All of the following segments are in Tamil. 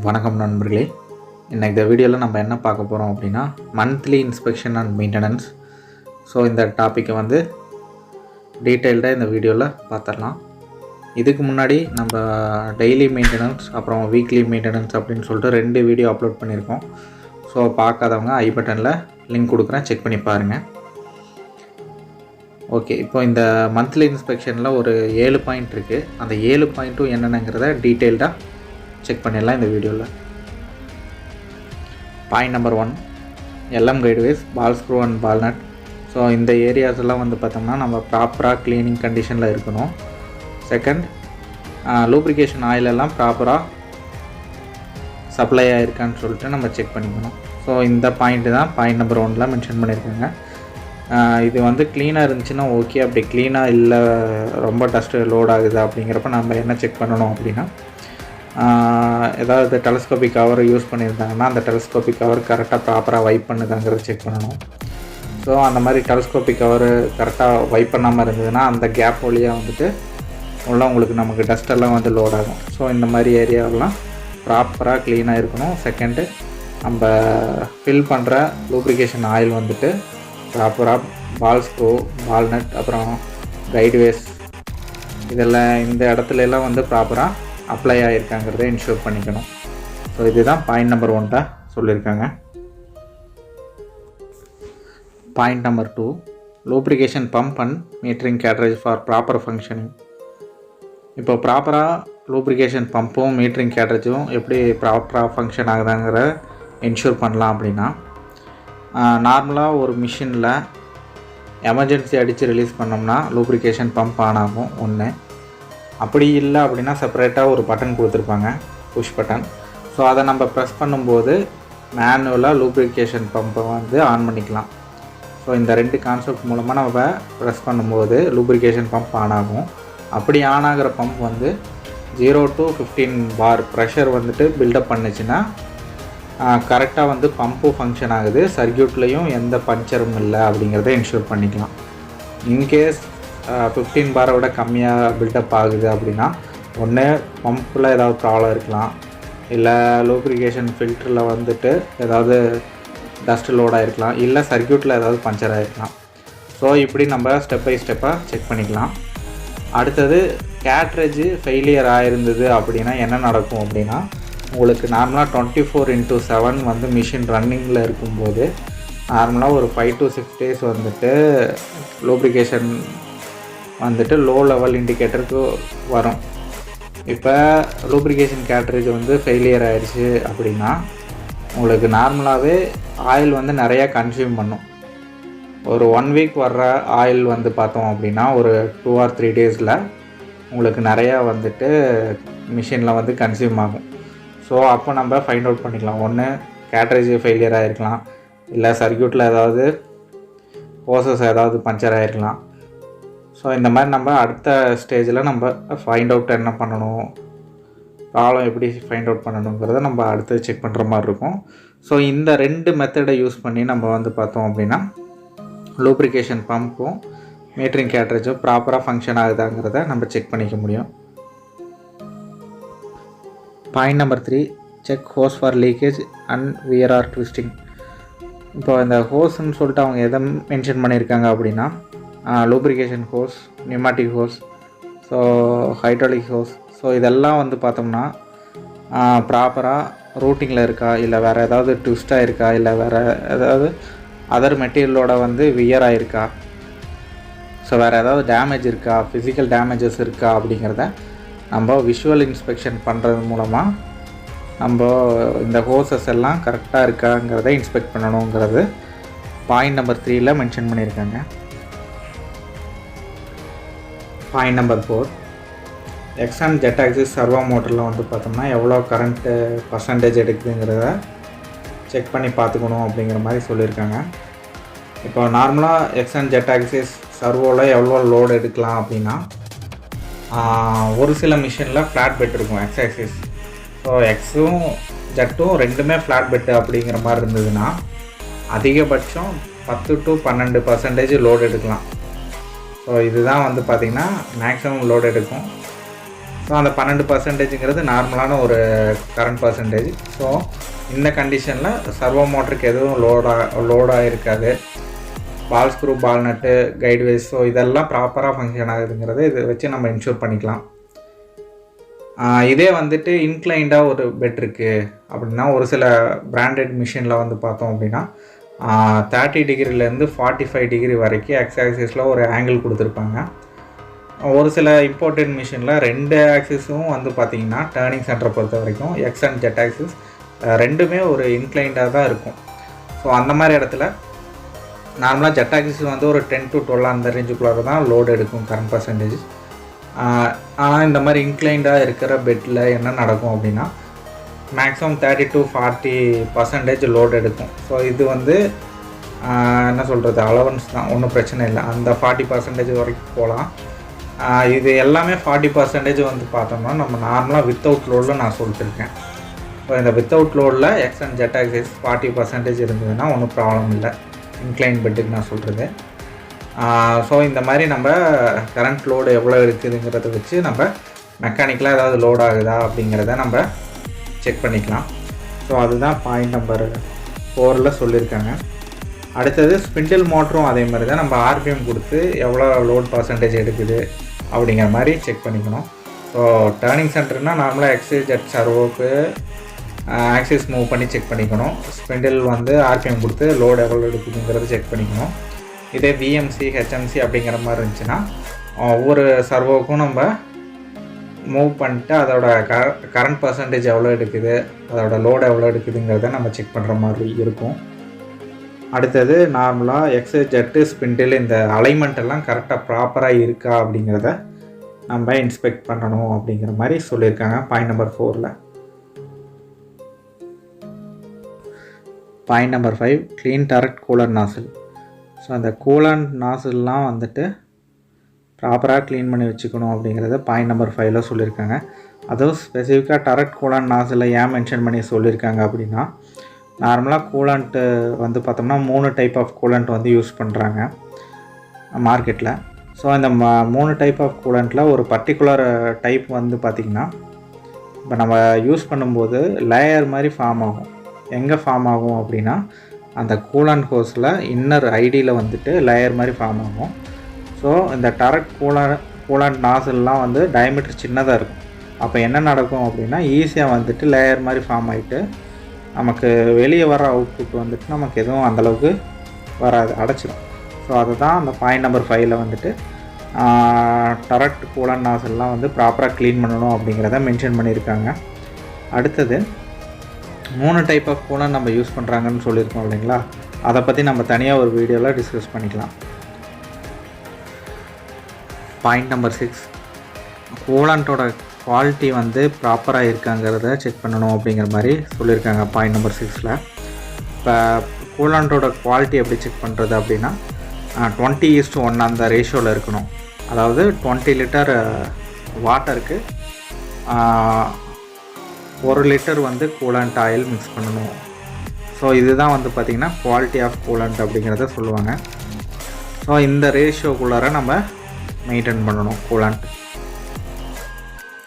வணக்கம் நண்பர்களே. இந்த வீடியோவில் நம்ம என்ன பார்க்க போகிறோம் அப்படின்னா monthly inspection and maintenance. So இந்த டாப்பிக்கை வந்து டீட்டெயில்டாக இந்த வீடியோவில் பார்த்துடலாம். இதுக்கு முன்னாடி நம்ம டெய்லி மெயின்டெனன்ஸ் அப்புறம் வீக்லி மெயின்டெனன்ஸ் அப்படின்னு சொல்லிட்டு 2 வீடியோ அப்லோட் பண்ணியிருக்கோம். ஸோ பார்க்காதவங்க ஐ பட்டனில் லிங்க் கொடுக்குறேன், செக் பண்ணி பாருங்கள். ஓகே, இப்போ இந்த மந்த்லி இன்ஸ்பெக்ஷனில் ஒரு 7 பாயிண்ட் இருக்குது. அந்த 7 பாயிண்ட்டும் என்னென்னங்கிறத டீட்டெயில்டாக செக் பண்ணிடலாம் இந்த வீடியோவில். Point number 1, LM guideways, ball screw and ball nut. So இந்த ஏரியாஸ் எல்லாம் வந்து பார்த்தோம்னா நம்ம ப்ராப்பராக க்ளீனிங் கண்டிஷனில் இருக்கணும். செகண்ட், லூப்ரிகேஷன் ஆயில் எல்லாம் ப்ராப்பராக சப்ளை ஆகிருக்கான்னு சொல்லிட்டு நம்ம செக் பண்ணிக்கணும். ஸோ இந்த பாயிண்ட்டு தான் பாயிண்ட் நம்பர் 1ல் மென்ஷன் பண்ணியிருக்காங்க. இது வந்து க்ளீனாக இருந்துச்சுன்னா ஓகே, அப்படி க்ளீனாக இல்லை, ரொம்ப டஸ்ட்டு லோட் ஆகுது அப்படிங்கிறப்ப நம்ம என்ன செக் பண்ணணும் அப்படின்னா, ஏதாவது டெலஸ்கோபிக் கவர் யூஸ் பண்ணியிருந்தாங்கன்னா அந்த டெலஸ்கோபிக் கவர் கரெக்டாக ப்ராப்பராக வைப் பண்ணுதாங்கிறத செக் பண்ணணும். ஸோ அந்த மாதிரி டெலஸ்கோபிக் கவர் கரெக்டாக வைப் பண்ணாமல் இருந்ததுன்னா அந்த கேப் வழியாக வந்துட்டு உள்ள உங்களுக்கு நமக்கு டஸ்ட்டெல்லாம் வந்து லோட் ஆகும். ஸோ இந்த மாதிரி ஏரியாவெல்லாம் ப்ராப்பராக க்ளீனாக இருக்கணும். செகண்டு, நம்ம ஃபில் பண்ணுற லூப்ரிகேஷன் ஆயில் வந்துட்டு ப்ராப்பராக பால் ஸ்க்ரூ, பால் நட், அப்புறம் கைட்வேஸ் இதெல்லாம் இந்த இடத்துலலாம் வந்து ப்ராப்பராக அப்ளை ஆகிருக்காங்கிறத இன்ஷூர் பண்ணிக்கணும். ஸோ இதுதான் பாயிண்ட் நம்பர் 1 சொல்லியிருக்காங்க. Point number 2, lubrication pump and metering cartridge for proper functioning. இப்போ ப்ராப்பராக லூப்ரிகேஷன் பம்பும் மீட்டரிங் கேட்ரேஜும் எப்படி ப்ராப்பராக ஃபங்க்ஷன் ஆகுதாங்கிற இன்ஷூர் பண்ணலாம் அப்படின்னா, நார்மலாக ஒரு மிஷினில் எமர்ஜென்சி அடித்து ரிலீஸ் பண்ணோம்னா லூப்ரிகேஷன் பம்ப் ஆன் ஆகும் ஒன்று. அப்படி இல்லை அப்படின்னா செப்பரேட்டாக ஒரு பட்டன் கொடுத்துருப்பாங்க, புஷ் பட்டன். ஸோ அதை நம்ம ப்ரெஸ் பண்ணும்போது மேனுவலாக லூப்ரிகேஷன் பம்பை வந்து ஆன் பண்ணிக்கலாம். ஸோ இந்த 2 கான்செப்ட் மூலமாக நம்ம ப்ரெஸ் பண்ணும்போது லூப்ரிகேஷன் பம்ப் ஆன் ஆகும். அப்படி ஆன் ஆகிற பம்ப் வந்து 0 to 15 பார் ப்ரெஷர் வந்துட்டு பில்டப் பண்ணுச்சுன்னா கரெக்டாக வந்து பம்பும் ஃபங்க்ஷன் ஆகுது, சர்க்யூட்லேயும் எந்த பஞ்சரும் இல்லை அப்படிங்கிறத இன்ஷூர் பண்ணிக்கலாம். இன்கேஸ் 15 பாரை விட கம்மியாக பில்டப் ஆகுது அப்படின்னா ஒன்று பம்பில் ஏதாவது ப்ராப்ளம் இருக்கலாம், இல்லை லூப்ரிகேஷன் ஃபில்டரில் வந்துட்டு ஏதாவது டஸ்ட் லோட் ஆகிருக்கலாம், இல்லை சர்க்யூட்டில் ஏதாவது பஞ்சர் ஆகிருக்கலாம். ஸோ இப்படி நம்ம ஸ்டெப் பை ஸ்டெப்பாக செக் பண்ணிக்கலாம். அடுத்தது, கேட்ரேஜ் ஃபெயிலியர் ஆகிருந்தது அப்படின்னா என்ன நடக்கும் அப்படின்னா, உங்களுக்கு நார்மலாக 24/7 வந்து மிஷின் ரன்னிங்கில் இருக்கும்போது நார்மலாக ஒரு 5 to 6 days வந்துட்டு லூப்ரிகேஷன் வந்துட்டு லோ லெவல் இண்டிகேட்டருக்கு வரும். இப்போ லூப்ரிகேஷன் கேட்ரேஜ் வந்து ஃபெயிலியர் ஆகிடுச்சு அப்படின்னா உங்களுக்கு நார்மலாகவே ஆயில் வந்து நிறையா கன்சியூம் பண்ணும். ஒரு 1 வீக் வர்ற ஆயில் வந்து பார்த்தோம் அப்படின்னா ஒரு 2 or 3 days உங்களுக்கு நிறையா வந்துட்டு மிஷினில் வந்து கன்சியூம் ஆகும். ஸோ அப்போ நம்ம ஃபைண்ட் அவுட் பண்ணிக்கலாம். ஒன்று கேட்ரேஜ் ஃபெயிலியர் ஆகிருக்கலாம், இல்லை சர்க்யூட்டில் ஏதாவது ஹோசஸ் ஏதாவது பஞ்சர் ஆகிருக்கலாம். ஸோ இந்த மாதிரி நம்ம அடுத்த ஸ்டேஜில் நம்ம ஃபைண்ட் அவுட் என்ன பண்ணணும், ப்ராப்ளம் எப்படி ஃபைண்ட் அவுட் பண்ணணுங்கிறத நம்ம அடுத்து செக் பண்ணுற மாதிரி இருக்கும். ஸோ இந்த 2 மெத்தடை யூஸ் பண்ணி நம்ம வந்து பார்த்தோம் அப்படின்னா லூப்ரிகேஷன் பம்பும் மீட்டரிங் கேட்ரேஜும் ப்ராப்பராக ஃபங்க்ஷன் ஆகுதாங்கிறத நம்ம செக் பண்ணிக்க முடியும். Point number 3, check hose for leakage and wear twisting. இப்போ இந்த ஹோஸ்ன்னு சொல்லிட்டு அவங்க எதை மென்ஷன் பண்ணியிருக்காங்க அப்படின்னா, lubrication hose, pneumatic hose, so hydraulic hose. So இதெல்லாம் வந்து பார்த்தோம்னா ப்ராப்பராக ரூட்டிங்கில் இருக்கா, இல்லை வேறு ஏதாவது ட்விஸ்ட்டாக இருக்கா, இல்லை வேறு ஏதாவது அதர் மெட்டீரியலோட வந்து வியர் ஆகிருக்கா, ஸோ வேறு ஏதாவது டேமேஜ் இருக்கா, ஃபிசிக்கல் டேமேஜஸ் இருக்கா அப்படிங்கிறத நம்ம விஷுவல் இன்ஸ்பெக்ஷன் பண்ணுறது மூலமாக நம்ம இந்த ஹோசஸ் எல்லாம் கரெக்டாக இருக்காங்கிறத இன்ஸ்பெக்ட் பண்ணணுங்கிறது பாயிண்ட் நம்பர் 3ல் மென்ஷன் பண்ணியிருக்காங்க. Point number 4, x and z axis servo மோட்டரில் வந்து பார்த்தோம்னா எவ்வளோ கரண்ட்டு பர்சன்டேஜ் எடுக்குதுங்கிறத செக் பண்ணி பார்த்துக்கணும் அப்படிங்கிற மாதிரி சொல்லியிருக்காங்க. இப்போ நார்மலாக எக்ஸ் அண்ட் ஜெட் ஆக்சிஸ் சர்வோவில் எவ்வளோ லோடு எடுக்கலாம் அப்படின்னா, ஒரு சில மிஷினில் ஃப்ளாட் பெட் இருக்கும் எக்ஸ் ஆக்சிஸ். ஸோ எக்ஸும் ஜெட்டும் 2மே ஃப்ளாட் பெட்டு அப்படிங்கிற மாதிரி இருந்ததுன்னா அதிகபட்சம் 10 to 12% லோடு எடுக்கலாம். ஸோ இதுதான் வந்து பார்த்திங்கன்னா மேக்ஸிமம் லோடு எடுக்கும். ஸோ அந்த 12%ங்கிறது நார்மலான ஒரு கரண்ட் பர்சன்டேஜ். ஸோ இந்த கண்டிஷனில் சர்வோ மோட்டருக்கு எதுவும் லோடாக இருக்காது. பால் ஸ்க்ரூ, பால் நட்டு, கைட்வேஸ், ஸோ இதெல்லாம் ப்ராப்பராக ஃபங்க்ஷன் ஆகுதுங்கிறத இதை வச்சு நம்ம இன்ஷூர் பண்ணிக்கலாம். இதே வந்துட்டு இன்க்ளைண்டாக ஒரு பெட் இருக்குது அப்படின்னா, ஒரு சில பிராண்டட் மிஷினில் வந்து பார்த்தோம் அப்படின்னா 30 டிகிரிலேருந்து 45 டிகிரி வரைக்கும் எக்ஸ் ஆக்சிஸில் ஒரு ஆங்கிள் கொடுத்துருப்பாங்க. ஒரு சில இம்போர்ட்டட் மிஷினில் 2 ஆக்சிஸும் வந்து பார்த்திங்கன்னா டேர்னிங் சென்டரை பொறுத்த வரைக்கும் எக்ஸ் அண்ட் ஜெட் ஆக்சிஸ் ரெண்டுமே ஒரு இன்க்ளைண்டாக தான் இருக்கும். ஸோ அந்த மாதிரி இடத்துல நார்மலாக ஜெட் ஆக்சிஸ் வந்து ஒரு 10 to 12 அந்த ரேஞ்சுக்குள்ளார தான் லோடு எடுக்கும் கரண்ட் பர்சன்டேஜ். ஆனால் இந்த மாதிரி இன்க்ளைண்டாக இருக்கிற பெட்டில் என்ன நடக்கும் அப்படின்னா மேக்ஸிமம் 30 to 40% லோடு எடுக்கும். ஸோ இது வந்து என்ன சொல்கிறது, அலவன்ஸ் தான், ஒன்றும் பிரச்சனை இல்லை. அந்த 40% வரைக்கும் போகலாம். இது எல்லாமே 40% வந்து பார்த்தோம்னா நம்ம நார்மலாக வித்தவுட் லோடில் நான் சொல்லிட்டுருக்கேன். ஸோ இந்த வித்தவுட் லோடில் எக்ஸ் அண்ட் ஜெட் ஆக்சிஸ் 40% இருந்ததுன்னா ஒன்றும் ப்ராப்ளம் இல்லை, இன்க்ளைன் பெட்டுக்கு நான் சொல்கிறது. ஸோ இந்த மாதிரி நம்ம கரண்ட் லோடு எவ்வளோ இருக்குதுங்கிறத வச்சு நம்ம மெக்கானிக்கலாக ஏதாவது லோட் ஆகுதா அப்படிங்கிறத நம்ம செக் பண்ணிக்கலாம். ஸோ அதுதான் பாயிண்ட் நம்பர் 4ல் சொல்லியிருக்காங்க. அடுத்தது ஸ்பிண்டில் மோட்டரும் அதே மாதிரி தான், நம்ம ஆர்பிஎம் கொடுத்து எவ்வளோ லோட் பர்சன்டேஜ் எடுக்குது அப்படிங்கிற மாதிரி செக் பண்ணிக்கணும். ஸோ டேர்னிங் சென்டர்னால் நார்மலாக எக்ஸைஸ் ஜெட் சர்வோக்கு ஆக்சிஸ் மூவ் பண்ணி செக் பண்ணிக்கணும். ஸ்பிண்டில் வந்து ஆர்பிஎம் கொடுத்து லோடு எவ்வளோ எடுக்குதுங்கிறத செக் பண்ணிக்கணும். இதே விஎம்சி, ஹெச்எம்சி அப்படிங்கிற மாதிரி இருந்துச்சுன்னா ஒவ்வொரு சர்வோக்கும் நம்ம மூவ் பண்ணிட்டு அதோட கரண்ட் பர்சன்டேஜ் எவ்வளோ எடுக்குது, அதோட லோடு எவ்வளோ எடுக்குதுங்கிறத நம்ம செக் பண்ணுற மாதிரி இருக்கும். அடுத்தது நார்மலாக எக்ஸு, ஜெட்டு, ஸ்பிண்டில் இந்த அலைன்மெண்ட் எல்லாம் கரெக்டாக ப்ராப்பராக இருக்கா அப்படிங்கிறத நம்ம இன்ஸ்பெக்ட் பண்ணணும் அப்படிங்கிற மாதிரி சொல்லியிருக்காங்க பாயிண்ட் நம்பர் 4ல். Point number 5 clean turret cooler nozzle. So அந்த கூலண்ட் நாசில்லாம் வந்துட்டு ப்ராப்பராக க்ளீன் பண்ணி வச்சுக்கணும் அப்படிங்கிறத பாயிண்ட் நம்பர் 5ல் சொல்லியிருக்காங்க. அதுவும் ஸ்பெசிஃபிக்காக டர்ரெட் கூலண்ட் நாசில் ஏன் மென்ஷன் பண்ணி சொல்லியிருக்காங்க அப்படின்னா, நார்மலாக கூலண்ட்டு வந்து பார்த்தோம்னா 3 டைப் ஆஃப் கூலண்ட் வந்து யூஸ் பண்ணுறாங்க மார்க்கெட்டில். ஸோ இந்த 3 டைப் ஆஃப் கூலண்ட்டில் ஒரு பர்டிகுலர் டைப் வந்து பார்த்திங்கன்னா இப்போ நம்ம யூஸ் பண்ணும்போது லேயர் மாதிரி ஃபார்ம் ஆகும். எங்கே ஃபார்ம் ஆகும் அப்படின்னா அந்த கூலண்ட் ஹோஸில் இன்னர் ஐடியில் வந்துட்டு லேயர் மாதிரி ஃபார்ம் ஆகும். ஸோ இந்த டர்ரெட் கூலண்ட் நாசில்லாம் வந்து டயமீட்டர் சின்னதாக இருக்கும். அப்போ என்ன நடக்கும் அப்படின்னா ஈஸியாக வந்துட்டு லேயர் மாதிரி ஃபார்ம் ஆகிட்டு நமக்கு வெளியே வர அவுட்புட் வந்துட்டு நமக்கு எதுவும் அந்தளவுக்கு வராது, அடைச்சிடும். ஸோ அதுதான் அந்த பாயிண்ட் நம்பர் 5ல் வந்துட்டு டர்ரெட் கூலண்ட் நாசில்லாம் வந்து ப்ராப்பராக க்ளீன் பண்ணணும் அப்படிங்கிறத மென்ஷன் பண்ணியிருக்காங்க. அடுத்தது 3 டைப் ஆஃப் கூலண்ட் நம்ம யூஸ் பண்ணுறாங்கன்னு சொல்லியிருக்கோம் இல்லைங்களா, அதை பற்றி நம்ம தனியாக ஒரு வீடியோவில் டிஸ்கஸ் பண்ணிக்கலாம். பாயிண்ட் நம்பர் 6 கூலண்ட்டோட குவாலிட்டி வந்து ப்ராப்பராக இருக்காங்கிறத செக் பண்ணணும் அப்படிங்கிற மாதிரி சொல்லியிருக்காங்க பாயிண்ட் நம்பர் 6ல். இப்போ கூலண்ட்டோட குவாலிட்டி எப்படி செக் பண்ணுறது அப்படின்னா 20:1 அந்த ரேஷியோவில் இருக்கணும். அதாவது 20 லிட்டர் வாட்டருக்கு 1 லிட்டர் வந்து கூலண்ட் ஆயில் மிக்ஸ் பண்ணணும். ஸோ இதுதான் வந்து பார்த்திங்கன்னா குவாலிட்டி ஆஃப் கூலண்ட் அப்படிங்கிறத சொல்லுவாங்க. ஸோ இந்த ரேஷியோக்குள்ளார நம்ம மெயின்டைன் பண்ணணும் கூலண்ட்.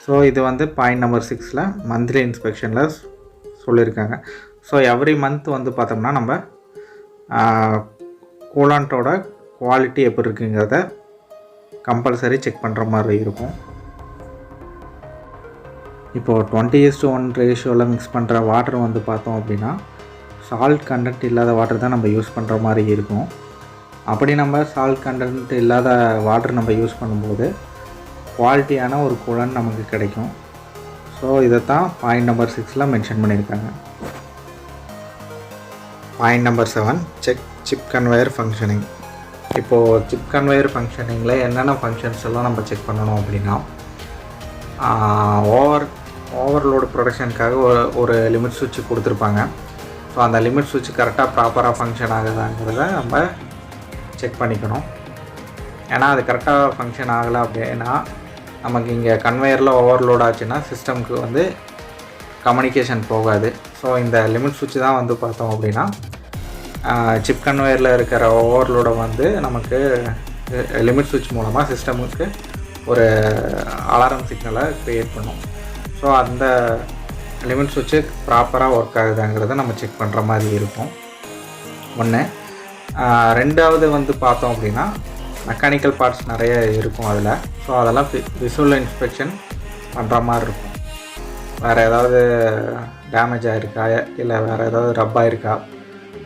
ஸோ இது வந்து பாயிண்ட் நம்பர் 6ல் மந்த்லி இன்ஸ்பெக்ஷனில் சொல்லியிருக்காங்க. ஸோ எவ்ரி மந்த் வந்து பார்த்தோம்னா நம்ம கூலண்ட்டோட குவாலிட்டி எப்படி இருக்குங்கிறத கம்பல்சரி செக் பண்ணுற மாதிரி இருக்கும். இப்போது 20:1 ரேஷியோவில் மிக்ஸ் பண்ணுற வாட்டர் வந்து பார்த்தோம் அப்படின்னா சால்ட் கண்டென்ட் இல்லாத வாட்டர் தான் நம்ம யூஸ் பண்ணுற மாதிரி இருக்கும். அப்படி நம்ம சால்ட் கண்டென்ட் இல்லாத வாட்டர் நம்ம யூஸ் பண்ணும்போது குவாலிட்டியான ஒரு கூலண்ட் நமக்கு கிடைக்கும். ஸோ இதை தான் பாயிண்ட் நம்பர் 6ல் மென்ஷன் பண்ணியிருக்காங்க. Point number 7 check chip conveyor functioning. இப்போது சிப் கன்வேயர் ஃபங்க்ஷனிங்கில் என்னென்ன ஃபங்க்ஷன்ஸ் எல்லாம் நம்ம செக் பண்ணணும் அப்படின்னா ஓவர்லோடு ப்ரொடக்ஷனுக்காக ஒரு லிமிட் சுவிட்ச் கொடுத்துருப்பாங்க. ஸோ அந்த லிமிட் சுவிட்ச் கரெக்டாக ப்ராப்பராக ஃபங்க்ஷன் ஆகுதாங்கிறத நம்ம செக் பண்ணிக்கணும். ஏன்னா அது கரெக்டாக ஃபங்க்ஷன் ஆகலை அப்படின்னா நமக்கு இங்கே கன்வேயரில் ஓவர்லோட் ஆச்சுன்னா சிஸ்டம்க்கு வந்து கம்யூனிகேஷன் போகாது. ஸோ இந்த லிமிட் சுவிட்ச் தான் வந்து பார்த்தோம் அப்படின்னா சிப் கன்வேயரில் இருக்கிற ஓவர்லோடை வந்து நமக்கு லிமிட் சுவிட்ச் மூலமாக சிஸ்டமுக்கு ஒரு அலாரம் சிக்னலை க்ரியேட் பண்ணும். ஸோ அந்த லிமிட் சுவிட்சு ப்ராப்பராக ஒர்க் ஆகுதாங்கிறத நம்ம செக் பண்ணுற மாதிரி இருக்கும். ஒன்று. ரெண்டாவது வந்து பார்த்தோம் அப்படின்னா மெக்கானிக்கல் பார்ட்ஸ் நிறைய இருக்கும் அதில். ஸோ அதெல்லாம் விசுவல் இன்ஸ்பெக்ஷன் பண்ணுற மாதிரி இருக்கும். வேறு ஏதாவது டேமேஜ் ஆகிருக்கா, இல்லை வேறு ஏதாவது ரப் ஆகிருக்கா.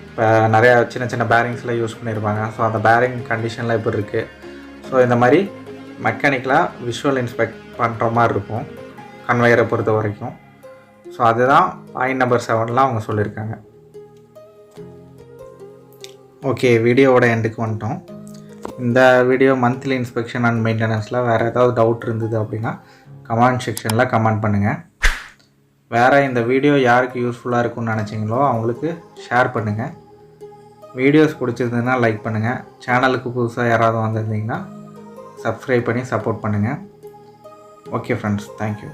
இப்போ நிறையா சின்ன சின்ன பேரிங்ஸ்லாம் யூஸ் பண்ணியிருப்பாங்க. ஸோ அந்த பேரிங் கண்டிஷன்லாம் எப்படி இருக்குது. ஸோ இந்த மாதிரி மெக்கானிக்கலாக விஷுவல் இன்ஸ்பெக்ட் பண்ணுற மாதிரி இருக்கும் கன்வேயரை பொறுத்த வரைக்கும். ஸோ அதுதான் பாயிண்ட் நம்பர் 7 அவங்க சொல்லியிருக்காங்க. ஓகே, வீடியோவோட எண்டுக்கு வந்துட்டோம். இந்த வீடியோ மந்த்லி இன்ஸ்பெக்ஷன் அண்ட் மெயின்டெனன்ஸில் வேறு ஏதாவது டவுட் இருந்தது அப்படின்னா கமெண்ட் செக்ஷனில் கமெண்ட் பண்ணுங்கள். வேறு இந்த வீடியோ யாருக்கு யூஸ்ஃபுல்லாக இருக்கும்னு நினச்சிங்களோ அவங்களுக்கு ஷேர் பண்ணுங்கள். வீடியோஸ் பிடிச்சிருந்ததுன்னா லைக் பண்ணுங்கள். சேனலுக்கு புதுசாக யாராவது வந்திருந்தீங்கன்னா சப்ஸ்கிரைப் பண்ணி சப்போர்ட் பண்ணுங்கள். Okay friends, thank you.